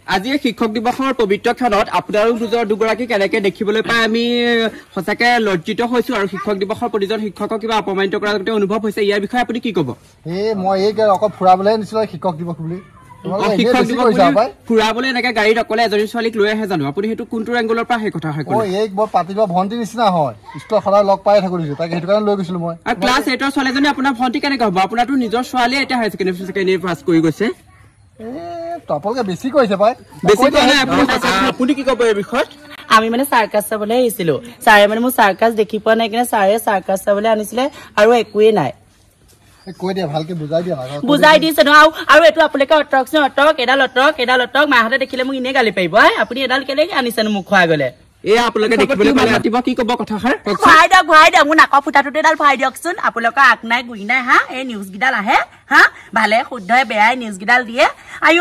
আজি শিক্ষক দিৱসৰ পবিত্ৰ ক্ষণত আপোনালোক দুগৰাকী কেনেকে দেখিবলৈ পাই আমি সঁচাকে লজ্জিত হৈছো আৰু শিক্ষক দিৱসৰ প্ৰতিজন শিক্ষকক কিবা অপমানিত কৰাৰ দৰে অনুভৱ হৈছে ইয়াৰ বিষয়ে আপুনি কি ক'ব মই এই অকল ফুৰাবলৈ নিছিলো শিক্ষক দিৱস বুলি ফুৰাবলৈ এনেকে গাড়ীত অকলে এজনী ছোৱালীক লৈ আহে জানো আপুনি সেইটো কোনটো এংগলৰ পৰা সেই কথা হয় এই বৰ পাতিব ভণ্টি নিচিনা হয় স্কুলত সদায় লগ পাই থাকো দিছো তাকে সেইটো কাৰণে লৈ গৈছিলো মই আৰু ক্লাছ 8ৰ ছোৱালীজনী আপোনাৰ ভণ্টি কেনেকে হ'ব আপোনাৰতো নিজৰ ছোৱালীয়ে এতিয়া হাই ছেকেণ্ডেৰী পাছ কৰি গৈছে আপোনালোকে বেছি কৈছে পাই আপুনি কি ক'ব এই বিষয়ত আমি মানে চাৰ্কাছ চাবলৈ আহিছিলো ছাৰে মানে মোৰ চাৰ্কাছ দেখি পোৱা নাই কিনে ছাৰে চাৰ্কাছ চাবলৈ আনিছিলে আৰু একোৱেই নাই কৈ দিয়া ভালকে বুজাই দিছে ন আৰু এইটো আপোনালোকে অটকচোন এডাল অটক মাহঁতে দেখিলে মোক এনেই গালি পাৰিব আপুনি এডাল কেলে আনিছেনো মোক খোৱা গলে এয়া আপোনালোকে দেখিবলৈ পালে ৰাতিপুৱা কি ক'ব কথাষাৰ ভৰাই দিয়ক মোৰ নাকৰ ফুটাটোতে এডাল ভৰাই দিয়কচোন আপোনালোকৰ আগ নাই গুৰি নাই হা এই নিউজ কেইডাল আহে হা ভালে শুদ্ধই বেয়াই নিউজ কেইডাল দিয়ে আইঅ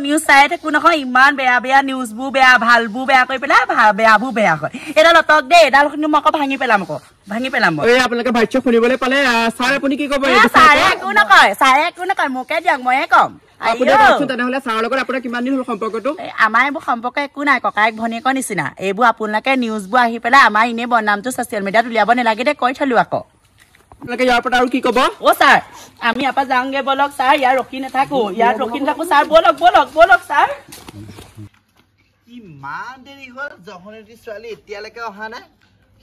নিউজ চাই থাকো নহয় ইমান বেয়া নিউজবোৰ বেয়া ভালবোৰ বেয়া কৰি পেলাই বেয়াবোৰ বেয়া হয় এডাল অটক দে এডাল মই আকৌ ভাঙি পেলাম আপোনালোকে ভাষ্য শুনিবলৈ পালে ছাৰ আপুনি কি ক'ব ছাৰে একো নকয় মোকে দিয়ক ময়ে কম তেনেহলে ছাৰৰ লগত আপোনাৰ কিমান দিন হ'ল সম্পৰ্কটো আমাৰ এইবোৰ সম্পৰ্ক একো নাই ককায়েক ভনীয়েকৰ নিচিনা এইবোৰ আপোনালোকে নিউজবোৰ আহি পেলাই আমাৰ এনেই বদনামটো ছচিয়েল মিডিয়াত উলিয়াব নালাগে দে কৈ থলো আকৌ ইয়াৰ পৰা আৰু কি ক'ব ছাৰ আমি ইয়াৰ পৰা যাওঁগে বলক ছাৰ ইয়াত ৰখি নাথাকো ছাৰ বলক ছাৰ ইমান দেৰি হ'ল জহনেতি ছোৱালী এতিয়ালৈকে অহা নাই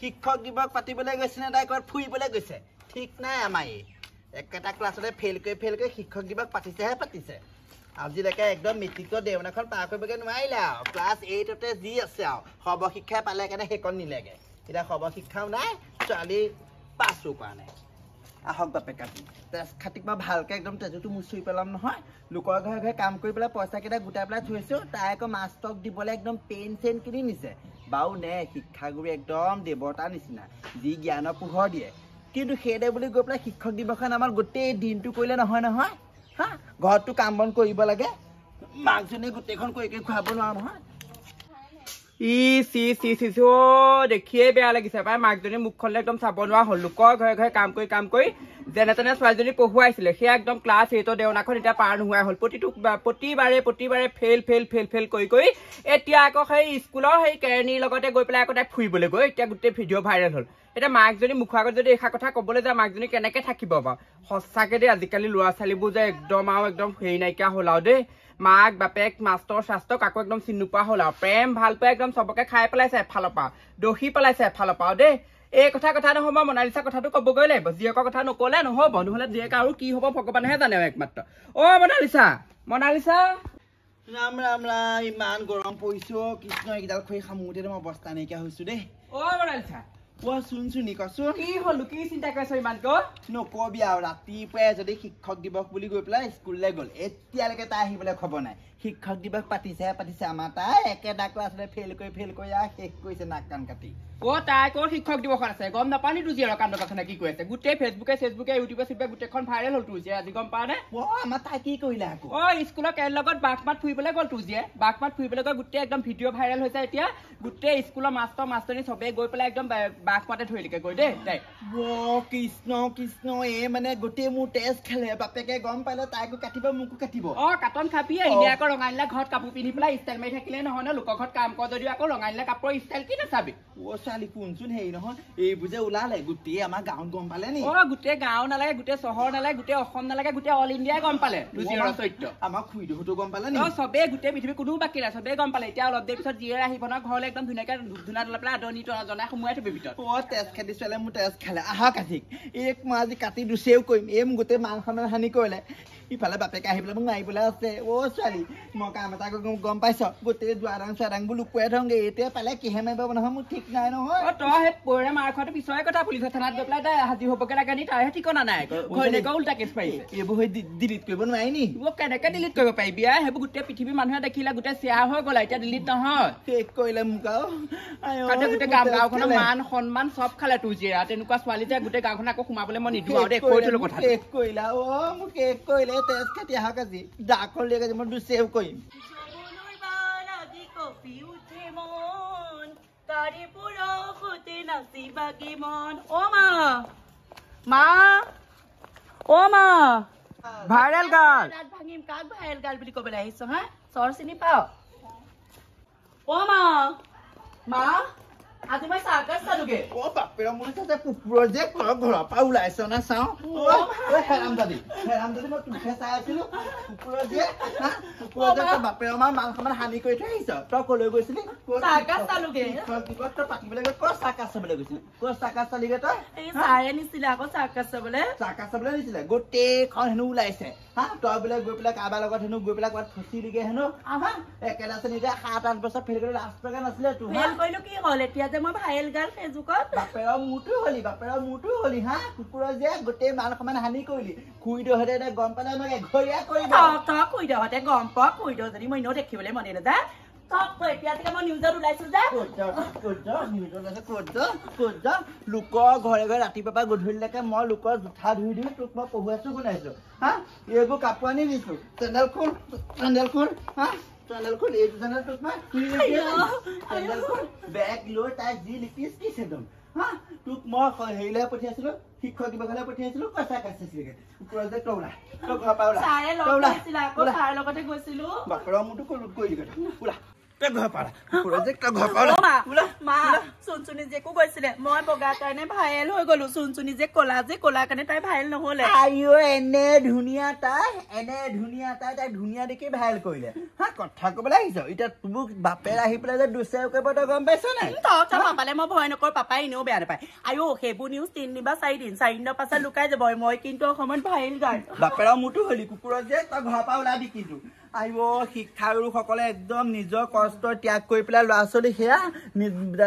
শিক্ষক দিৱস পাতিবলৈ গৈছে নে তাই ক'ৰবাত ফুৰিবলৈ গৈছে ঠিক নাই আমাৰ একেটা ক্লাছতে ফেইল কৰি শিক্ষক দিৱস পাতিছে আজিলৈকে একদম মেট্ৰিকৰ দেওনাখন পাৰ কৰিবগৈ নোৱাৰিলে আৰু ক্লাছ 8তে যি আছে আৰু সৰ্বশিক্ষাই পালে কাৰণে সেইকণ নিলেগে এতিয়া সৰ্বশিক্ষাও নাই ছোৱালী পাছো কৰা নাই আহক বাপে কাটি তেজ খাটিক মই ভালকৈ একদম তেজটো মুচুৰি পেলাম নহয় লোকৰ ঘৰে কাম কৰি পেলাই পইচাকেইটা গোটাই পেলাই থৈছোঁ তাই আকৌ মাষ্টৰক দিবলৈ একদম পেন চেন কিনি নিছে বাৰু নে শিক্ষাগুৰু একদম দেৱতাৰ নিচিনা যি জ্ঞানৰ পোহৰ দিয়ে কিন্তু সেইদে বুলি গৈ পেলাই শিক্ষক দিৱসখন আমাৰ গোটেই দিনটো কৰিলে নহয় হা ঘৰতো কাম বন কৰিব লাগে মাকজনীয়ে গোটেইখন কৰি খুৱাব নোৱাৰো নহয় দেখিয়ে বেয়া লাগিছে পাই মাকজনী মুখখনলে একদম চাব নোৱাৰা হ'ল লোকৰ ঘৰে কাম কৰি যেনে তেনে ছোৱালীজনী পঢ়ুৱাইছিলে সেয়া একদম ক্লাছ 8ৰ দেওনাখন এতিয়া পাৰ নোহোৱা হ'ল প্ৰতিবাৰে ফেইল কৰি এতিয়া আকৌ সেই স্কুলৰ সেই কেৰণীৰ লগতে গৈ পেলাই আকৌ তাই ফুৰিবলৈ গৈ এতিয়া গোটেই ভিডিঅ' ভাইৰেল হ'ল এতিয়া মাকজনী মুখৰ আগত যদি এষাৰ কথা ক'বলৈ যায় মাকজনী কেনেকে থাকিব বাৰু সঁচাকে দেই আজিকালি ল'ৰা ছোৱালীবোৰ যে একদম হেৰি নাইকিয়া হ'ল আৰু দেই মাক বাপেক মাষ্টৰ শাস্ত্ৰ কাকো একদম চিনি নোপোৱা হ'ল আৰু প্ৰেম ভাল পাই একদম চবকে খাই পেলাইছে এফালৰ পৰা দহি পেলাইছে এফালৰ পৰা দেই এই কথা নহ'ব মনালিছা কথাটো ক'বগৈ লাগিব জীয়েকৰ কথা নক'লে নহ'ব নহ'লে জীয়েক আৰু কি হ'ব ভগৱানেহে জানে একমাত্ৰ মনালিছা ৰাম ইমান গৰম পৰিছো কৃষ্ণ এইকেইডাল খৰি সামোতে মই অৱস্থা নাইকিয়া হৈছো দেই মনালিছা শুনি কচোন কি হলো কি চিন্তা কৰিছ ইমানক নকবি আৰু ৰাতিপুৱাই যদি শিক্ষক দিৱস বুলি গৈ পেলাই স্কুললৈ গ'ল এতিয়ালৈকে তাই আহিবলৈ খবৰ নাই শিক্ষক দিৱস পাতিছে আমাৰ তাই একেটা ক্লাছতে ফেইল কৰি শেষ কৰিছে নাক কাণ কাটি তাই ক'ৰ শিক্ষক দিৱসত আছে গম নাপানি তোৰ জীয়েৰ কাণ্ড কথা কি কৈ আছে গোটেই ফেচবুকে ইউটিউবে গোটেইখন ভাইৰেল হ'ল তোৰ জীয়ে আজি গম পা নে আমাৰ তাই কি কৰিলে আকৌ স্কুলৰ কেৰ লগত বাঘমাত ফুৰিবলৈ গ'ল তোৰ জীয়ে বাঘমাত ফুৰিবলৈ গৈ গোটেই একদম ভিডিঅ' ভাইৰেল হৈছে এতিয়া গোটেই স্কুলৰ মাষ্টৰ চবেই গৈ পেলাই একদম বাঘমাতে ধৰিলেগে গৈ দেই তাই কৃষ্ণ এই মানে গোটেই মোৰ তেজ খেলে বাপেকে গম পালে তাইকো কাটিব মোকো কাটিব কাটন খাবি এনে আকৌ ৰঙাইলা ঘৰত কাপোৰ পিন্ধি পেলাই ষ্টাইল মাৰি থাকিলে নহয় ন লোকৰ ঘৰত কাম কৰ যদিও আকৌ ৰঙাইলা কাপোৰৰ ষ্টাইল কি নাচাবি ছোৱালী শুনচোন হেৰি নহয় এইবোৰ যে ওলালে গোটেই আমাৰ গাঁৱত গম পালে নি গোটেই গাঁও নালাগে গোটেই চহৰ নালাগে গোটেই অসম নালাগে গোটেই অল ইণ্ডিয়াই গম পালে চৰিত্ৰ আমাৰ খুৰীদেউহঁতো গম পালে নি চবেই গোটেই পৃথিৱী কোনো বাকী নাই চবেই গম পালে এতিয়া অলপ দেৰি পিছত জীয়ে আহিব ন ঘৰলৈ একদম ধুনীয়াকৈ ধূনা লৈ পেলাই আদৰণি জনাই সোমোৱাই থবি ভিতৰত তেজ খেদি ছোৱালী মোৰ তেজ খেলে আহক আজি মই আজি কাটি দুচেও কৰিম মোৰ গোটেই মাংসনৰ হানি কৰিলে ইফালে বাপেকে আহি পেলাই মোক মাৰিবলৈ আছে ছোৱালী মই কাম এটা গম পাইছ গোটেই চোৱাদাংবোৰ লুকুৱাই থওঁগে এতিয়া পালে কিহে মাৰিব নহয় মোৰ ঠিক নাই নহয় তই সেই পৰে মাৰ খোৱাটো পিছৰে কথা পুলিচৰ থানাত গৈ পেলাই তাই হাজিৰ হ'বগে লাগে নি তাইহে ঠিকনা নাই ঘৈণীয়েকৰ উল্টা কেছ পাৰিছে এইবোৰ ডিলিট কৰিব নোৱাৰি নি কেনেকে ডিলিট কৰিব পাৰিবি সেইবোৰ গোটেই পৃথিৱীৰ মানুহে দেখিলে গোটেই শ্বেয়াৰ হৈ গ'ল এতিয়া ডিলিট নহয় শেষ কৰিলে মোক আৰু গোটেই গাঁওখনৰ মান সন্মান চব খালে তোৰ জীয়ে তেনেকুৱা ছোৱালী যে গোটেই গাঁওখন আকৌ সোমাবলৈ মই নিদিওঁ আৰু কৈ থলো কথা শেষ কৰিলা মোক শেষ কৰিলে তেজ খাটি আহক আজি ডাকৰ লিয়াক আজি মই দুচেও কৰিম ভাইৰেল গাল ভাঙিম কাক ভাইৰেল গাল বুলি ক'বলৈ আহিছ হা চৰ চিনি পাও অ মা মা আজি মই চাৰ্কাছ চালোগে অ বাপেৰ মোৰ তাতে কুকুৰৰ যে ঘৰৰ পৰা ওলাইছ না চাওঁ হেৰামদাদি মই তোকে চাই আছিলো কুকুৰৰ যে বাপেৰ আমাৰ মাল সামান হানি কৰি থৈ আহিছ তই কলৈ গৈছিলি চাৰ্কাছ চালোগে তই পাতিবলৈ গৈ ক'ত চাৰ্কাছ চাবলৈ গৈছিলি ক'ত চাৰ্কাছ চালিগে তই এই চাৰে নিছিলে আকৌ চাৰ্কাছ চাবলে নিছিলে গোটেইখন হেনো ওলাইছে হা তই বোলে গৈ পেলাই কাৰোবাৰ লগত হেনো গৈ পেলাই ক'ৰবাত ফচিলিগে হেনো একেটা শ্ৰেণীতে 7-8 বছৰ ফেল কৰি ৰাস্তাকে নাছিলে তোৰ ফেল কৰিলো কি হ'ল এতিয়া যে মই ভাইৰেল গাৰ্ল ফেচবুকত বাপেৰৰ মূৰটো হলি হা কুকুৰৰ যে গোটেই মান সমান হানি কৰিলি খুইদহঁতে গম পালে আমাক এঘৰীয়া কৰিব তই খুইদহঁতে গম পাওঁ খুইদ যদি মই এনেও দেখিবলৈ মনে নাযায় এতিয়া মই নিউজত ওলাইছো যে লোকৰ ঘৰে ঘৰে ৰাতিপুৱাৰ পৰা গধূলিলৈকে মই লোকৰ জোঠা ধুই ধুই তোক মই পঢ়ুৱাইছো শুনাইছো হা এইবোৰ কাপোৰ আনি দিছো চেণ্ডেল খোল হা চেণ্ডেল খোল এইটো চেণ্ডেল তোক মই চেণ্ডেল খোল বেগ লৈ তাই যি লিখিছ কি চেণ্ডেল হা তোক মই হেৰিলৈ পঠিয়াইছিলো শিক্ষক দিৱসলৈ পঠিয়াইছিলো কচা কাচিছিলেগে কুকুৰৰ যে তৌলা তই ঘৰৰ পৰা ওলা চাৰে লগ কৰিছিলে আকৌ চাৰে লগতে গৈছিলো বাপেৰৰ মোৰটো কৰি দিলে ওলা তই ঘৰৰ পৰা কুকুৰৰ যে তই ঘৰৰ পৰা মা চুনচুনি যেকো গৈছিলে মই বগা কাৰণে ভাইৰেল হৈ গলো চুনচুনি যে কলা কাৰণে তাই ভাইৰেল নহলে আইও এনে ধুনীয়া তাই ধুনীয়া দেখি ভাইৰেল কৰিলে হা কথা কবলৈ আহিছ এতিয়া তোক বাপেৰ আহি পেলাই যে দুচেৰ কৰিব তই গম পাইছ নাই তই পাপালে মই ভয় নকৰো পাপাই এনেও বেয়া নাপায় আইও সেইবোৰ নিউজ 3 দিন বা 4 দিনৰ পাছত লুকাই যাব মই কিন্তু অসমত ভাইৰেল গাৰ্ল বাপেৰৰ মোৰটো হলি কুকুৰৰ যে তই ঘৰৰ পৰা ওলাবি কিন্তু আইও শিক্ষাগুৰুসকলে একদম নিজৰ কষ্ট ত্যাগ কৰি পেলাই ল'ৰা ছোৱালী সেয়া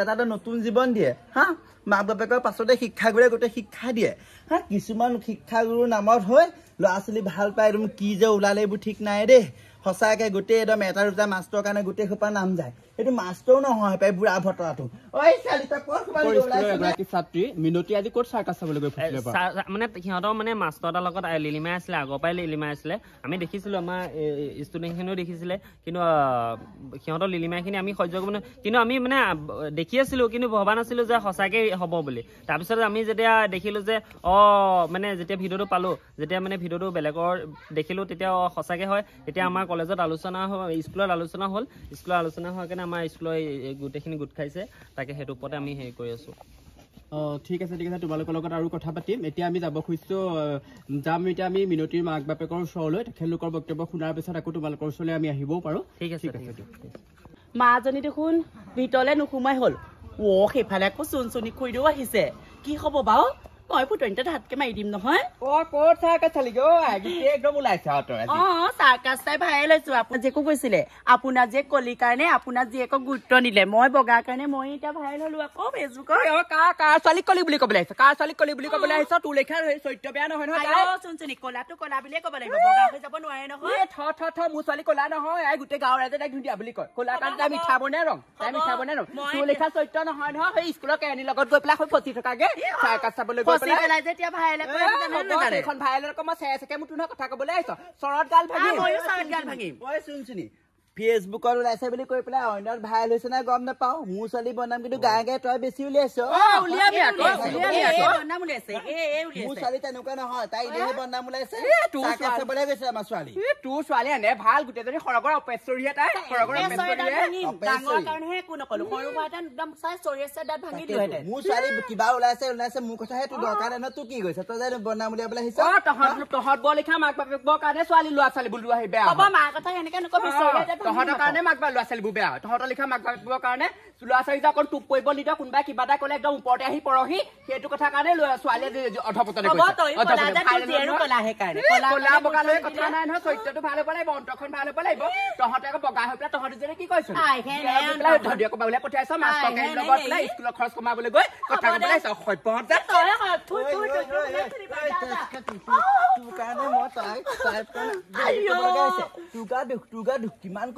এটা নতুন জীৱন দিয়ে হা মাক বাপেকৰ পাছতে শিক্ষাগুৰুৱে গোটেই শিক্ষা দিয়ে হা কিছুমান শিক্ষাগুৰুৰ নামত হৈ ল'ৰা ছোৱালী ভাল পায় একদম কি যে ওলালে এইবোৰ ঠিক নাই দেই সঁচাকে গোটেই একদম এটা দুটা মাষ্টৰ কাৰণে গোটেই সোপা নাম যায় এইটো মাষ্টৰো নহয় পাই বুঢ়া ভতৰাটো ঐ ছোৱালী তই ক'ত এগৰাকী ছাত্ৰী মিনতি আজি ক'ত চাৰ্কাছ চাবলৈ গৈ মানে সিহঁতৰ মানে মাষ্টৰ এটাৰ লগত লিলিমাই আছিলে আগৰ পৰাই লিলিমাই আছিলে আমি দেখিছিলো আমাৰ ষ্টুডেণ্টখিনিও দেখিছিলে কিন্তু সিহঁতৰ লিলিমাইখিনি আমি সহ্য কৰিব নোৱাৰো কিন্তু আমি মানে দেখি আছিলো কিন্তু ভবা নাছিলো যে সঁচাকে হ'ব বুলি তাৰপিছত আমি যেতিয়া দেখিলো যে মানে যেতিয়া ভিডিঅ'টো পালো যেতিয়া মানে ভিডিঅ'টো বেলেগৰ দেখিলো তেতিয়া সঁচাকে হয় তেতিয়া আমাৰ কলেজত আলোচনা হ'ল স্কুলত আলোচনা হোৱাৰ কাৰণে আমাৰ স্কুলৰ গোটেইখিনি গোট খাইছে তাকে সেইটো ওপৰতে আমি হেৰি কৰি আছো ঠিক আছে তোমালোকৰ লগত আৰু কথা পাতিম এতিয়া আমি যাব খুজিছো এতিয়া আমি মিনতিৰ মাক বাপেকৰ ওচৰলৈ তেখেতলোকৰ বক্তব্য শুনাৰ পিছত আকৌ তোমালোকৰ ওচৰলৈ আমি আহিবও পাৰো ঠিক আছে মাজনী দেখোন ভিতৰলৈ নোসোমাই হ'ল সেইফালে আকৌ চুনচুনি খুইদেউ আহিছে কি হ'ব বাৰু মই ফুটনিতে হাতকে মাৰি দিম নহয় ক'ত চাৰ্কাছ চালিগে একদম ওলাইছে চাৰ্কাছ চাই ভাইৰেল হৈছো আপোনাৰ যেকো কৈছিলে আপোনাৰ যে কলিৰ কাৰণে আপোনাৰ জীয়েকক গুৰুত্ব নিলে মই বগাৰ কাৰণে মই এতিয়া ভাইৰেল হলো আকৌ ফেচবুকত কাৰ ছোৱালীক কলি বুলি ক'বলৈ আহিছ কাৰ ছোৱালীক কলি বুলি ক'বলৈ আহিছ তোৰ লেখা চৰিত্ৰ বেয়া নহয় নহয় চুনচুনি কলাটো কলা বুলিয়ে ক'ব লাগিব বগা হৈ যাব নোৱাৰে নহয় মোৰ ছোৱালী কলা নহয় গোটেই গাঁৱৰ ৰাইজে তাইক ধুনীয়া বুলি কয় কলা কাৰণে তাই মিঠা বনাই ৰং তোৰ লেখা চৰিত্ৰ নহয় নহয় সেই স্কুলৰ কেৰাণীৰ লগত গৈ পেলাই ফচি থকাগে চাৰ্কাছ চাবলৈ গৈ ফেচবুকত ওলাইছে বুলি কৈ পেলাই অন্যত ভাইৰেল হৈছে নাই গম নাপাও মোৰ ছোৱালী বনাম কিন্তু গায়ে গায়ে তই বেছি উলিয়াইছ মোৰ ছোৱালী তেনেকুৱা নহয় তাই এনেহে বনাম ওলাইছে চাবলৈ গৈছে আমাৰ ছোৱালী তোৰ ছোৱালী এনে ভাল গোটেইজনী সৰগৰ অপেশ্বৰীহে তাই মোৰ ছোৱালী কিবা ওলাইছে মোৰ কথাহে তোৰ দৰকাৰ নাই তোৰ কি গৈছে তই যে বনাম উলিয়াবলৈ আহিছ তহঁত বৰ লিখা মাক বাপেকৰ কাৰণে ছোৱালী ল'ৰা ছোৱালীবোৰ লোৱা আহি বেয়া মাৰ কথা সেনেকে নকবি তহঁতৰ কাৰণে মাক বা ল'ৰা ছোৱালীবোৰ বেয়া তহঁতৰ লিখা মাক বাপেকৰ কাৰণে ল'ৰা ছোৱালী যে অকণ টোপ কৰিব নিদিয় কোনোবাই কিবা এটা ক'লে একদম ওপৰতে আহি পৰহি সেইটো কথা কাৰণে ছোৱালীয়ে অধপতনে কলা বগা লৈ কথা নাই নহয় চৰিত্ৰটো ভাল হ'ব লাগিব অন্তৰখন ভাল হ'ব লাগিব তহঁতে আকৌ বগা হৈ পেলাই তহঁতি যে কি কৈছ ক'বলৈ পঠিয়াইছ মাষ্টৰকে লগত পেলাই স্কুলত খৰচ কমাবলৈ গৈ কথা ক'বলৈ আহিছ সভ্যহঁত কিমান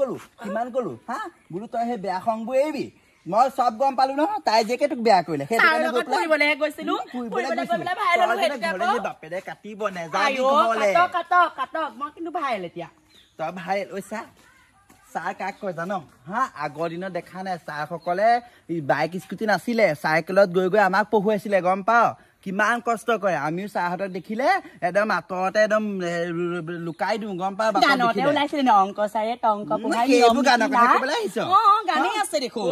কলো হা বোলো তই সেই বেয়া সংবোৰ এৰিবি মই চব গম পালো নহয় তাই যেকে তোক বেয়া কৰিলে বাপেৰে কাটিব নাযায় তই ভাইৰেল ঐছা চাহ কাক কয় জান হা আগৰ দিনত দেখা নাই ছাৰসকলে বাইক স্কুটি নাছিলে চাইকেলত গৈ গৈ আমাক পঢ়ুৱাইছিলে গম পাও কিমান কষ্ট কৰে আমিও ছাৰহঁতক দেখিলে একদম আঁতৰতে একদম লুকাই দিওঁ গম পাও ওলাইছিলে অংক ছাৰে টংক জানেই আছে দেখোন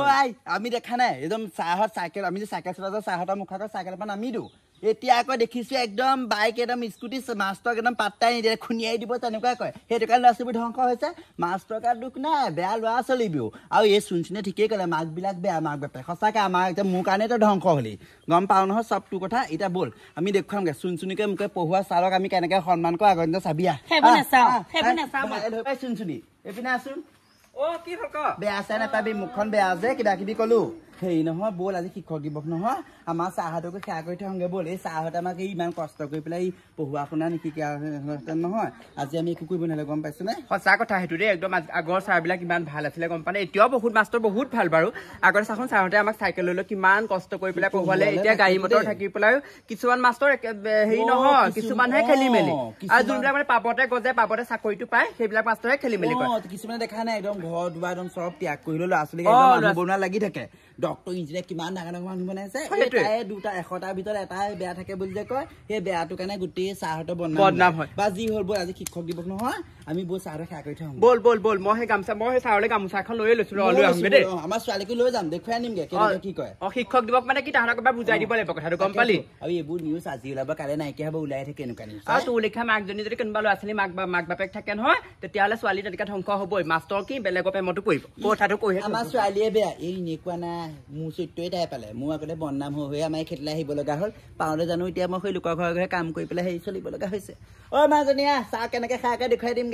আমি দেখা নাই একদম চাহত চাইকেল আমি যে চাইকেল চলাওঁ চাহতৰ মুখৰ চাইকেলৰ পৰা নামি দিওঁ এতিয়া আকৌ দেখিছো একদম বাইক একদম স্কুটি মাষ্টৰক একদম পাত্তাই নিদিয়ে খুনিয়াই দিব তেনেকুৱা কয় সেইটো কাৰণে ল'ৰা ছোৱালীবোৰ ধ্বংস হৈছে মাষ্টৰ কাৰ দুখ নাই বেয়া ল'ৰা ছোৱালীবোৰ আৰু এই চুনচুনে ঠিকেই ক'লে মাকবিলাক বেয়া মাক বাপেক সঁচাকৈ আমাৰ এতিয়া মোৰ কাৰণেতো ধ্বংস হ'লি গম পাওঁ নহয় চবটো কথা এতিয়া ব'ল আমি দেখুৱামগৈ চুনচুনিকে মোকে পঢ়োৱা ছাৰক আমি কেনেকৈ সন্মান কৰোঁ আগৰ দিনা চাবি চুনচুনি এইপিনে আছোন কি হ'ল ক বেয়া চাই নাপাবি মুখখন বেয়া যে কিবা কিবি ক'লো হেৰি নহয় ব'ল আজি শিক্ষক দিৱস নহয় আমাৰ চাহহঁতকো সেৱা কৰি থওঁগে ব'ল এই চাহহঁতে আমাক ইমান কষ্ট কৰি পেলাই পঢ়োৱা শুনা নিশিকা নহয় আজি আমি একো কৰিব নহ'লে গম পাইছোনে সঁচা কথা সেইটো দেই একদম আগৰ ছাৰবিলাক ইমান ভাল আছিলে গম পানে এতিয়াও বহুত মাষ্টৰ বহুত ভাল বাৰু আগৰ চাচোন ছাৰহঁতে আমাক চাইকেল লৈ কিমান কষ্ট কৰি পেলাই পঢ়ুৱালে এতিয়া গাড়ী মটৰ থাকি পেলাই কিছুমান মাষ্টৰ হেৰি নহয় কিছুমানহে খেলি মেলি আৰু যোনবিলাক মানে পাবতে গজে পাবতে চাকৰিটো পায় সেইবিলাক মাষ্টৰে খেলি মেলি কৰে কিছুমানে দেখা নাই একদম ঘৰ দুৱাৰ একদম চব ত্যাগ কৰি ল'ৰা ছোৱালীক বনোৱা লাগি থাকে ডক্টৰ ইঞ্জিনিয়াৰ কিমান ডাঙৰ ডাঙৰ মানুহ বনাইছে দুটা 100টাৰ ভিতৰত এটাই বেয়া থাকে বুলি যে কয় সেই বেয়াটোৰ কাৰণে গোটেই চাহহঁতৰ বদনাম হয় বা যি হ'ল ব'ল আজি শিক্ষক দিৱস নহয় আমি ব'ল চাহহঁতক সেৱা কৰি থওঁ ব'ল মই সেই চাহলৈ গামোচা এখন লৈ লৈছো আমাৰ ছোৱালীকো লৈ যাম দেখুৱাই আনিমগে কি কয় শিক্ষক দিৱস মানে কি তাহাঁতক এবাৰ বুজাই দিব লাগিব কথাটো গম পালি আৰু এইবোৰ নিউজ আজি ওলাব কাইলৈ নাইকিয়া হ'ব ওলাই থাকে এনেকুৱা নিউজ আৰু তোৰ লেখা মাকজনী যদি কোনোবা ল'ৰা ছোৱালী মাক বাপেক থাকে নহয় তেতিয়াহ'লে ছোৱালী তেনেকৈ ধ্বংস হ'বই মাষ্টৰ কি বেলেগৰ প্ৰেমতো পৰিব কথাটো কৈ আমাৰ ছোৱালীয়ে বেয়া এই এনেকুৱা নাই মোৰ চৰিত্ৰই তাই পালে মোৰ আগতে বদনাম হৈ আমাৰ খেতিলে আহিব লগা হ'ল পাওঁতে জানো এতিয়া মই সেই লোকৰ ঘৰে ঘৰে কাম কৰি পেলাই হেৰি চলিব লগা হৈছে মাজনীয়া চাহ কেনেকে খাই দেখুৱাই দিমগে